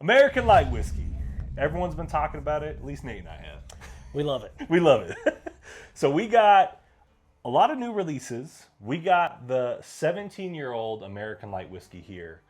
American light whiskey. Everyone's been talking about it. At least Nate and I have. We love it. We love it. So we got a lot of new releases. We got the 17-year-old American light whiskey here.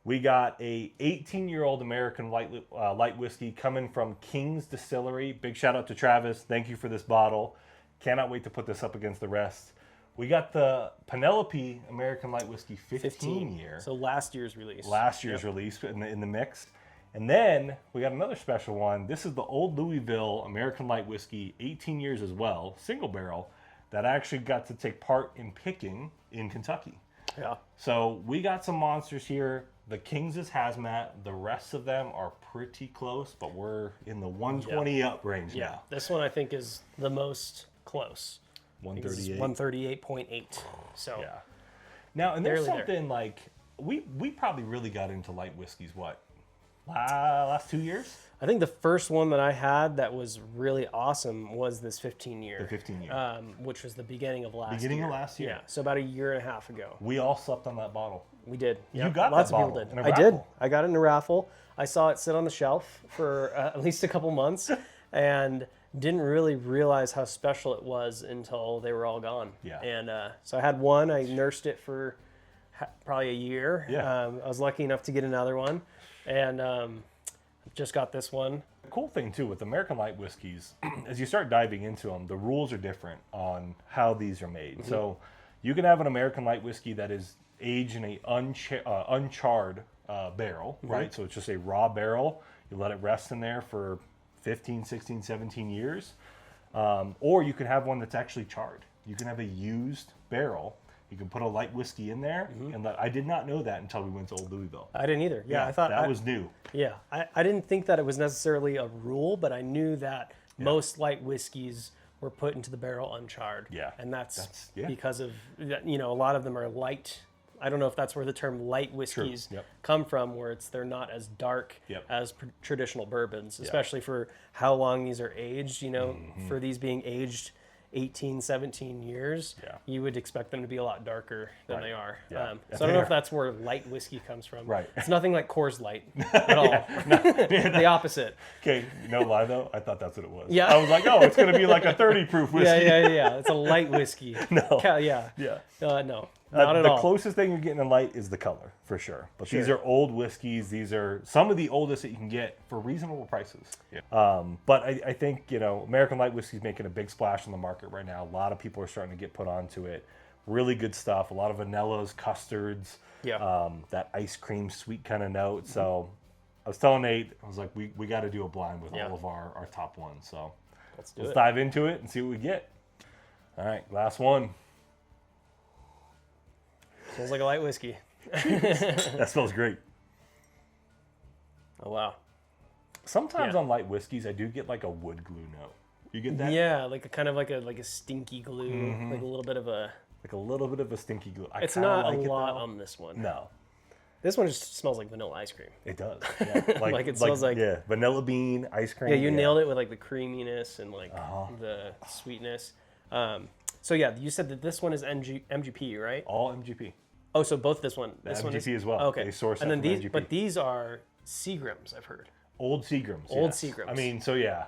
We got a 18-year-old American light whiskey coming from King's Distillery. Big shout out to Travis. Thank you for this bottle. Cannot wait to put this up against the rest. We got the Penelope American light whiskey 15 year. So last year's release. Last year's release in the mix. And then we got another special one. This is the Old Louisville American light whiskey, 18 years as well, single barrel, that I actually got to take part in picking in Kentucky. Yeah. So we got some monsters here. The King's is Hazmat. The rest of them are pretty close, but we're in the 120 up range now. This one I think is the most close. 138. 138.8. So Yeah. Now, and there's Barely something like, we probably really got into light whiskeys, last 2 years? I think the first one that I had that was really awesome was this 15 year. The 15 year. Which was the beginning of last year. Beginning of last year. Yeah, so about a year and a half ago. We all slept on that bottle. We did. You Yep. got Lots that of people bottle did. in a I raffle. did. I got it in a raffle. I saw it sit on the shelf for at least a couple months and didn't really realize how special it was until they were all gone. Yeah. And so I had one. I nursed it for probably a year. Yeah. I was lucky enough to get another one. And just got this one. The cool thing, too, with American light whiskeys, as you start diving into them, the rules are different on how these are made. Mm-hmm. So you can have an American light whiskey that is aged in a uncharred barrel, right? So it's just a raw barrel. You let it rest in there for 15, 16, 17 years. Or you can have one that's actually charred. You can have a used barrel. You can put a light whiskey in there. And I did not know that until we went to Old Louisville. I didn't either. Yeah, I thought that was new. Yeah, I didn't think that it was necessarily a rule, but I knew that most light whiskeys were put into the barrel uncharred. Yeah. And that's yeah. because of, a lot of them are light. I don't know if that's where the term light whiskeys Yep. come from, where they're not as dark Yep. as traditional bourbons, especially for how long these are aged. For these being aged 18, 17 years, you would expect them to be a lot darker than they are. Yeah. So I don't know if that's where light whiskey comes from. Right. It's nothing like Coors Light at all. The opposite. Okay, no lie though, I thought that's what it was. Yeah. I was like, oh, it's going to be like a 30 proof whiskey. Yeah. It's a light whiskey. No. Yeah. No, No, not at all. The closest thing you're getting in light is the color, for sure. But these are old whiskeys. These are some of the oldest that you can get for reasonable prices. Yeah. But I think, American light whiskey is making a big splash in the market right now. A lot of people are starting to get put onto it. Really good stuff. A lot of vanillas, custards, that ice cream sweet kind of note. So I was telling Nate, I was like, we got to do a blind with all of our top ones. So let's dive into it and see what we get. All right, last one. Smells like a light whiskey. That smells great. Oh, wow. Sometimes on light whiskeys, I do get like a wood glue note. You get that? Yeah, like a stinky glue, like a little bit of a... Like a little bit of a stinky glue. It's not a lot on this one. No. This one just smells like vanilla ice cream. It does. Yeah. Like it smells like... Yeah, vanilla bean, ice cream. Yeah, you nailed it with like the creaminess and like the sweetness. So yeah, you said that this one is MGP, right? All MGP. Oh, so both this one is MGP as well. Okay. They source and that then from these, MGP. but these are Seagrams, I've heard. Old Seagrams. Old yes. Seagrams. I mean, so yeah,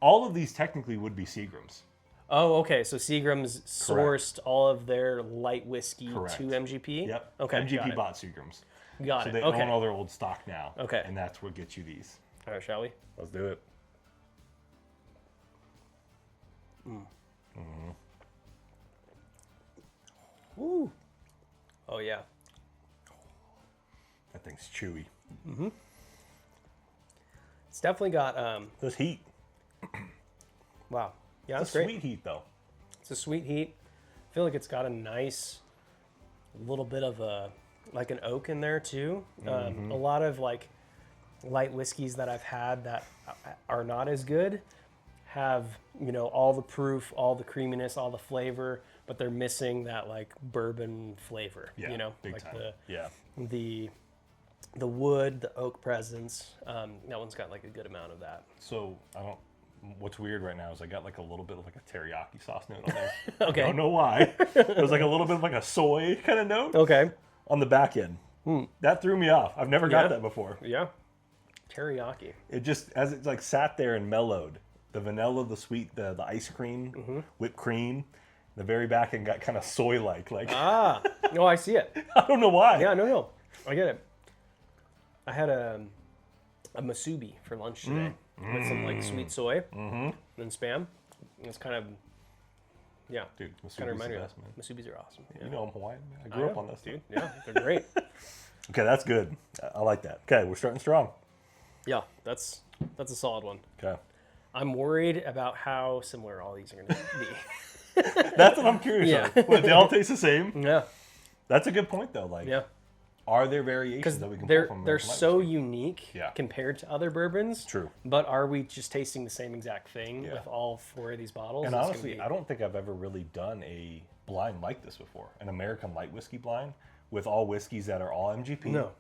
all of these technically would be Seagrams. Oh, okay. So Seagrams sourced all of their light whiskey Correct. to MGP? Yep. Okay. MGP bought Seagrams. Got So it. they Okay. own all their old stock now. Okay. And that's what gets you these. All right, shall we? Let's do it. Ooh. Oh, yeah. That thing's chewy. It's definitely got, This heat. wow. Yeah, It's that's a great. sweet heat, though. It's a sweet heat. I feel like it's got a nice little bit of like an oak in there too. A lot of like light whiskeys that I've had that are not as good have, all the proof, all the creaminess, all the flavor, but they're missing that like bourbon flavor, Yeah, big like time. the wood, the oak presence. That one's got like a good amount of that. So what's weird right now is I got like a little bit of like a teriyaki sauce note on there. Okay. I don't know why. It was like a little bit of like a soy kind of note Okay. on the back end. That threw me off. I've never got that before. Yeah. Teriyaki. It just, as it like sat there and mellowed, the vanilla, the sweet, the ice cream, whipped cream, the very back end got kind of soy-like. Like, Ah, no, I see it. I don't know why. Yeah, no, I get it. I had a masubi for lunch today with some like sweet soy and spam. It's kind of, yeah, Dude, kind of Masubi's remind the me. best, man. Masubis are awesome. Yeah. You know I'm Hawaiian, man. I grew up on this, dude. dude. Yeah, they're great. Okay, that's good. I like that. Okay, we're starting strong. Yeah, that's a solid one. Okay. I'm worried about how similar all these are going to be. That's what I'm curious Yeah. of. What, they all taste the same? Yeah, That's a good point, though. Like, yeah. are there variations Because that we can they're pull from they're American Light so whiskey? unique Yeah. compared to other bourbons. True. But are we just tasting the same exact thing Yeah. with all 4 of these bottles? And It's gonna honestly, be- I don't think I've ever really done a blind like this before. An American light whiskey blind with all whiskeys that are all MGP. No.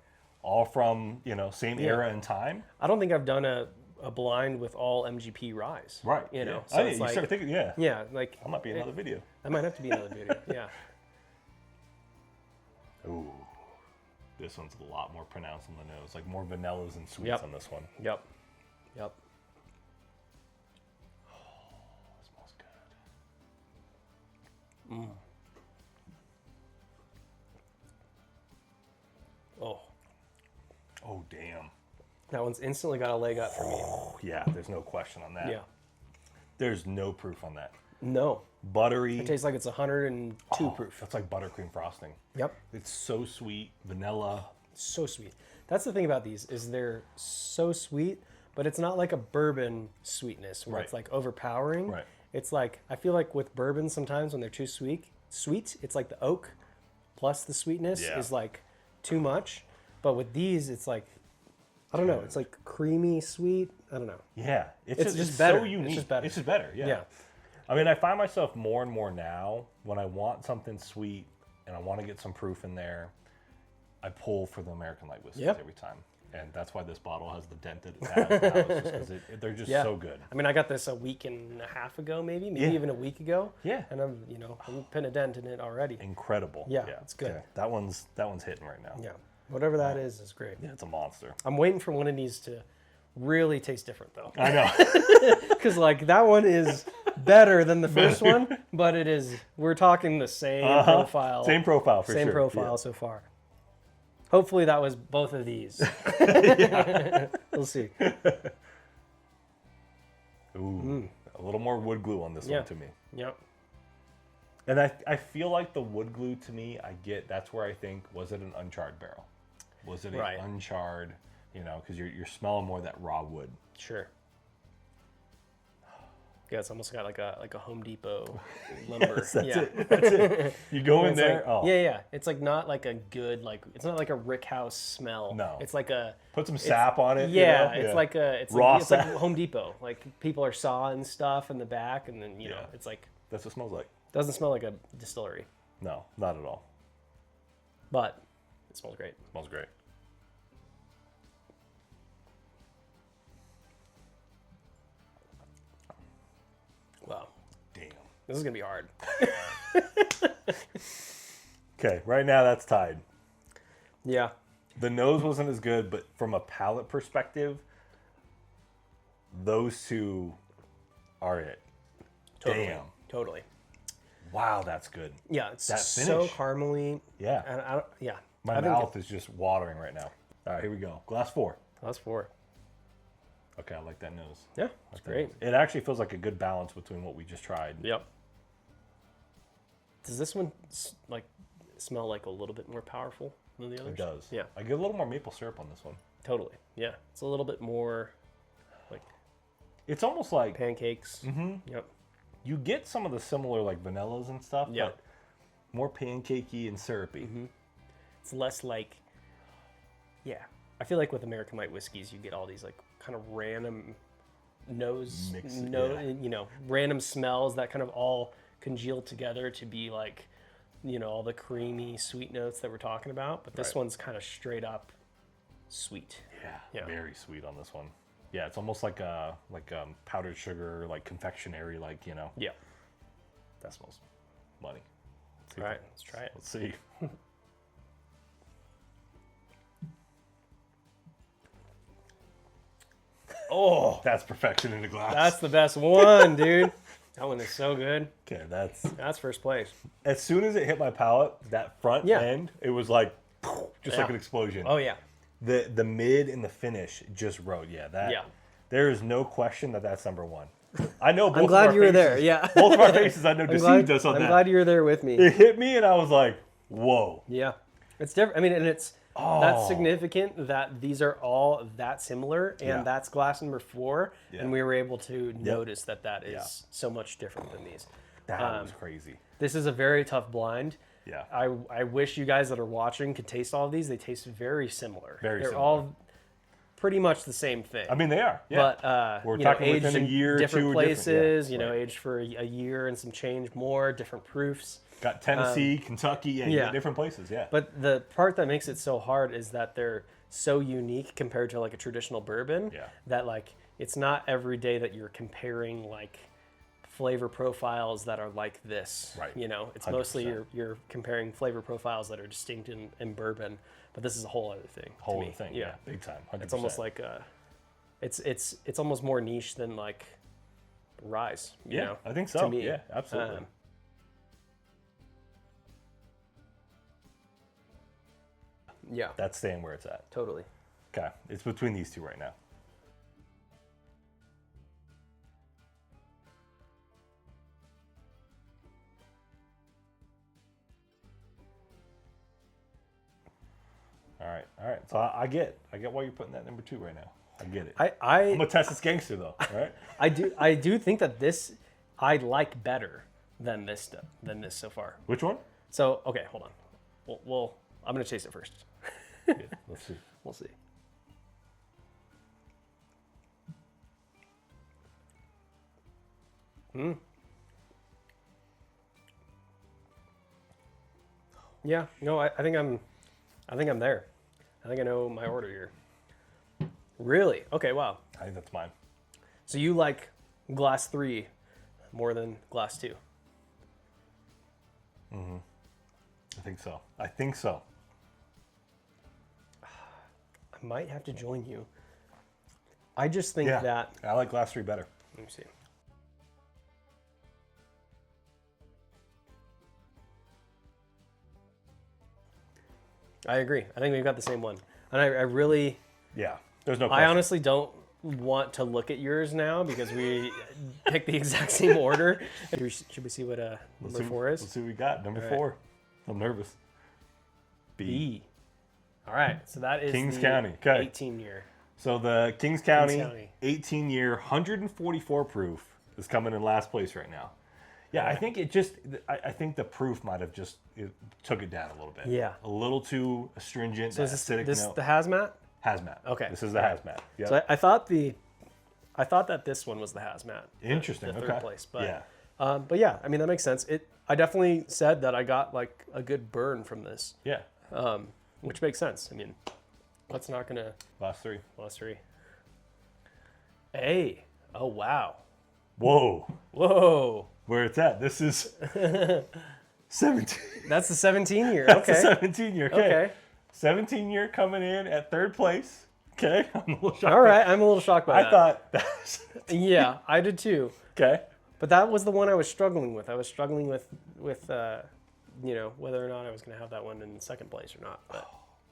All from, same era and time. I don't think I've done a blind with all MGP ryes. Right. You know, Yeah. so you it's like, start thinking, yeah. yeah, like That might be another video. that might have to be another video. Yeah. Ooh. This one's a lot more pronounced on the nose. Like more vanillas and sweets Yep. on this one. Yep. Yep. It smells good. Oh, Oh, damn. that one's instantly got a leg up for me. Oh, yeah, there's no question on that. Yeah. There's no proof on that. No. Buttery. It tastes like it's 102 proof. That's like buttercream frosting. Yep. It's so sweet. Vanilla. So sweet. That's the thing about these is they're so sweet, but it's not like a bourbon sweetness where it's Right. like overpowering. Right. It's like I feel like with bourbon sometimes when they're too sweet, it's like the oak plus the sweetness Yeah. is like too much. But with these, it's like I don't know. It's like creamy sweet. I don't know. Yeah. It's just better. So unique. It's just better. It's just better. Yeah. Yeah. I mean, I find myself more and more now when I want something sweet and I want to get some proof in there, I pull for the American light whiskeys Yep. every time. And that's why this bottle has the dent that it has now. It's just 'cause they're just Yeah. so good. I mean, I got this a week and a half ago, maybe Yeah. even a week ago. Yeah. And I'm putting a dent in it already. Incredible. Yeah, it's good. Yeah. That one's hitting right now. Yeah. Whatever that is great. Yeah, it's a monster. I'm waiting for one of these to really taste different though. I know. Because like that one is better than the first one, but we're talking the same profile. Same profile for Same sure. profile so far. Hopefully that was both of these. We'll see. Ooh, a little more wood glue on this Yeah. one to me. Yep. And I feel like the wood glue to me, that's where I think, was it an uncharred barrel? Was it an Right. uncharred, because you're smelling more of that raw wood. Sure. Yeah, it's almost got like a Home Depot lumber. That's yeah. it. That's it. You go in It's there. like- Oh, Yeah. It's like not like a good it's not like a rick house smell. No. It's like a put some sap on it. yeah. It's like Raw it's like sap. Home Depot. Like people are sawing stuff in the back, and then Yeah. it's like That's what it smells like. doesn't smell like a distillery, No, not at all. but it smells great. Smells great. Wow, Damn. this is gonna be hard. Okay, right now that's tied. Yeah. The nose wasn't as good, but from a palate perspective, those two are it. Totally. Damn. Totally. Wow, that's good. Yeah, it's That so finish. caramely. Yeah. And yeah. My I think mouth is just watering right now. All right, here we go. Glass 4. that's 4. Okay, I like that nose. Yeah, it's great. It actually feels like a good balance between what we just tried. Yep. Does this one smell like a little bit more powerful than the others? It does. Yeah, I get a little more maple syrup on this one. totally. Yeah, it's a little bit more like It's almost like pancakes. Mm-hmm. Yep. you get some of the similar like vanillas and stuff, Yeah. but more pancakey and syrupy. Mm-hmm. It's less like, yeah. I feel like with American light whiskeys, you get all these like kind of random random smells that kind of all congeal together to be like, all the creamy sweet notes that we're talking about. But this Right. one's kind of straight up sweet. Yeah, very sweet on this one. Yeah, it's almost like powdered sugar, like confectionery, Yeah. That smells money. All right, let's try it. Let's see. Oh, That's perfection in a glass. that's the best one, dude. That one is so good. Okay, That's first place. as soon as it hit my palate, that front Yeah. end, it was like just like Yeah. an explosion. Oh yeah. The mid and the finish just rode. Yeah, that. Yeah. There is no question that that's number one. I know. Both I'm of glad our you were there. faces- Yeah. Both of our faces, I know, I'm deceived us on I'm that. glad you were there with me. It hit me, and I was like, "Whoa!" Yeah. It's different. I mean, and it's Oh. that's significant that these are all that similar, and Yeah. that's glass number 4, Yeah. and we were able to notice that that is Yeah. so much different than these. That was crazy. This is a very tough blind. Yeah. I wish you guys that are watching could taste all of these. They taste very similar. Very They're similar. all pretty much the same thing. I mean, they are. Yeah. But We're you know, talking within aged a in year or different two or different, places. yeah, You know, right. aged for a year and some change more, different proofs. Got Tennessee, Kentucky, yeah, you yeah. got different places. Yeah. But the part that makes it so hard is that they're so unique compared to like a traditional bourbon. Yeah. That like it's not every day that you're comparing like flavor profiles that are like this. Right. You know, it's mostly 100%. you're comparing flavor profiles that are distinct in bourbon. But this is a whole other thing. to Whole me. other thing. Yeah. Big time. 100%. It's almost like it's almost more niche than like rye. You Yeah, know, I think so. To me. Yeah, absolutely. Yeah. That's staying where it's at. Totally. Okay. It's between these two right now. All right. All right. So I get why you're putting that number 2 right now. I get it. I'm I gonna test this gangster though. All right. I do think that this I like better than this so far. Which one? So okay, hold on. Well I'm gonna taste it first. Yeah, let's see. We'll see. Yeah, no, I think I'm there. I think I know my order here. Really? Okay, wow. I think that's mine. So you like glass 3 more than glass 2? I think so. I think so. I might have to join you. I just think Yeah. that. I like glass 3 better. Let me see. I agree. I think we've got the same one. And I really, Yeah. There's no I question. honestly don't want to look at yours now because we picked the exact same order. Should we see what number 4 Let's is? see what we got. Number All right. 4. I'm nervous. B. All right. So that is Kings the County. Okay. 18 year. So the Kings County, County. 18-year, 144 proof is coming in last place right now. Yeah, I think it just, I think the proof might have just took it down a little bit. Yeah. A little too astringent. So that is acidic this note. the hazmat? Hazmat. Okay. This is the hazmat. Yep. So I thought that this one was the hazmat. Interesting. The third Okay. place. But Yeah. but yeah, I mean that makes sense. I definitely said that I got like a good burn from this, Yeah. which makes sense. I mean, what's not gonna Last 3. last 3? Hey, oh wow, Whoa. whoa, Where it's at. This is 17. that's the 17 year. That's Okay, a 17-year. Okay. okay, 17-year coming in at 3rd place. Okay. I'm a little shocked. all right. I'm a little shocked by I that. thought that's Yeah, I did too. okay. But that was the one I was struggling with. I was struggling with you know, whether or not I was going to have that one in 2nd place or not. But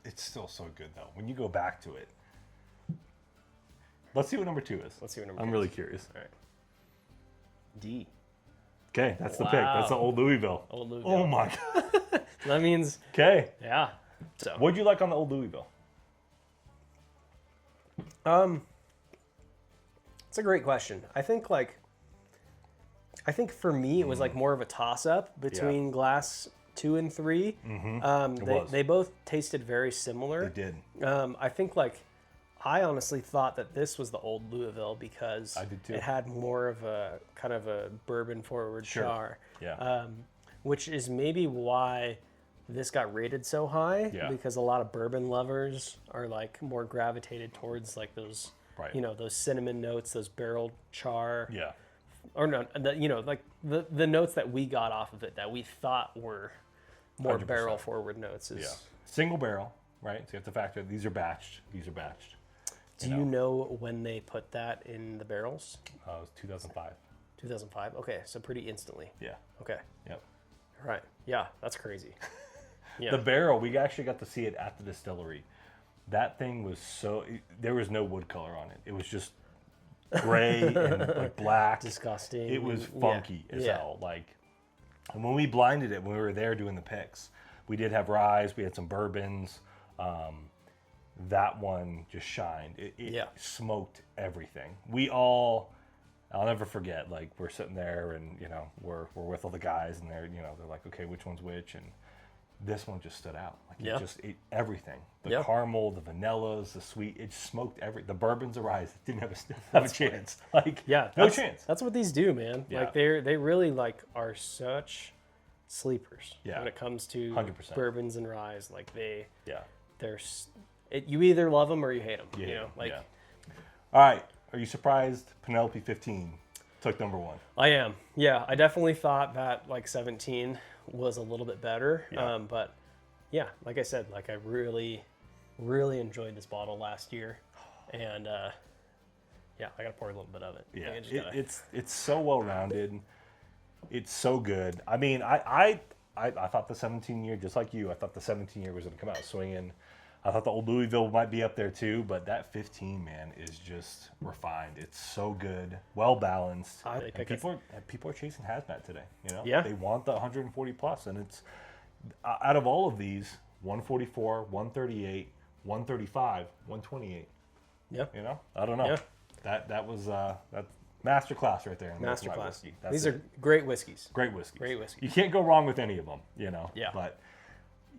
It's still so good though. When you go back to it. Let's see what number 2 is. let's see what number. I'm two really is. curious. All right. D. Okay, that's the pick. That's the Wow. old Louisville. Old Louisville. Oh my god. That means Okay. yeah. So What'd you like on the old Louisville? it's a great question. I think for me it was like more of a toss up between glass 2 and 3. was. They both tasted very similar. They did. I think I honestly thought that this was the old Louisville because I did too. it had more of a kind of a bourbon forward char. Yeah. Which is maybe why this got rated so high, Yeah. because a lot of bourbon lovers are like more gravitated towards like those, Right. you know, those cinnamon notes, those barrel char, Yeah. or no, you know, like the notes that we got off of it that we thought were more 100%. barrel forward notes. Yeah. Single barrel, right? So you have to factor these are batched. These are batched. Do you know when they put that in the barrels? It was 2005. 2005. Okay, so pretty instantly. Yeah. Okay. Yep. All right. Yeah, that's crazy. Yeah. The barrel, we actually got to see it at the distillery. That thing was there was no wood color on it. It was just gray and like black. Disgusting. It was funky as hell. Like, and when we blinded it, when we were there doing the picks, we did have rye, we had some bourbons. That one just shined. It smoked everything. I'll never forget, like, we're sitting there and, you know, we're with all the guys and they're like, okay, which one's which? And this one just stood out. Like, it just ate everything. The caramel, the vanillas, the sweet, it smoked the bourbons, the rye, it didn't have a chance. Like, no chance. That's what these do, man. Yeah. Like, they really, like, are such sleepers when it comes to 100%. bourbons and ryes. Like, they're you either love them or you hate them. Yeah. You know, like. Yeah. All right. Are you surprised Penelope 15 took number one? I am. Yeah, I definitely thought that like 17 was a little bit better. Yeah. But yeah, like I said, like I really, really enjoyed this bottle last year, and yeah, I gotta pour a little bit of it. Yeah, it's so well rounded. It's so good. I mean, I thought the 17 year, just like you, I thought the 17 year was gonna come out swinging. I thought the old Louisville might be up there too, but that 15, man, is just refined. It's so good, well balanced. And people are chasing Hazmat today. You know, they want the 140 plus, and it's out of all of these, 144, 138, 135, 128. Yeah, you know, I don't know. Yeah. That was that masterclass right there. In masterclass. Whiskey. These are great whiskeys. Great whiskeys. Great whiskeys. You can't go wrong with any of them. You know. Yeah. But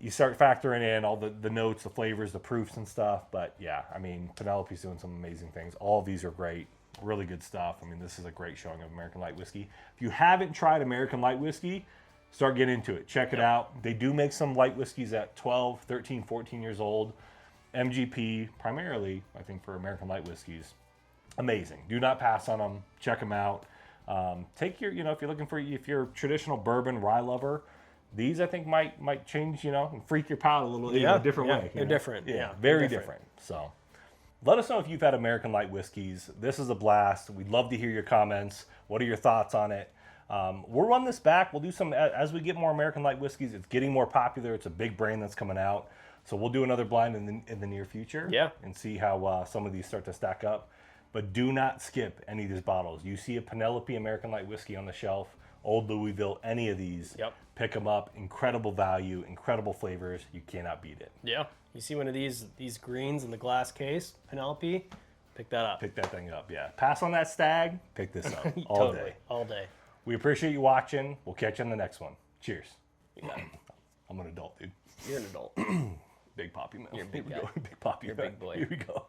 you start factoring in all the notes, the flavors, the proofs and stuff. But yeah, I mean, Penelope's doing some amazing things. All of these are great, really good stuff. I mean, this is a great showing of American Light Whiskey. If you haven't tried American Light Whiskey, start getting into it. Check it out. They do make some light whiskeys at 12, 13, 14 years old. MGP, primarily, I think, for American Light Whiskeys. Amazing. Do not pass on them. Check them out. Take your, if you're looking for, if you're a traditional bourbon rye lover, these I think might change, and freak your palate a little in a different way. They're different. Yeah, very different. So let us know if you've had American Light Whiskeys. This is a blast. We'd love to hear your comments. What are your thoughts on it? We'll run this back. We'll do some, as we get more American Light Whiskeys, it's getting more popular. It's a big brand that's coming out. So we'll do another blind in the near future. Yeah. And see how some of these start to stack up. But do not skip any of these bottles. You see a Penelope American Light Whiskey on the shelf, Old Louisville, any of these, pick them up. Incredible value, incredible flavors. You cannot beat it. Yeah. You see one of these greens in the glass case, Penelope, pick that up. Pick that thing up, yeah. Pass on that stag, pick this up all day. All day. We appreciate you watching. We'll catch you on the next one. Cheers. I'm an adult, dude. You're an adult. Big Poppy, man. You're a big guy. Big Poppy. You're a big boy. Here we go.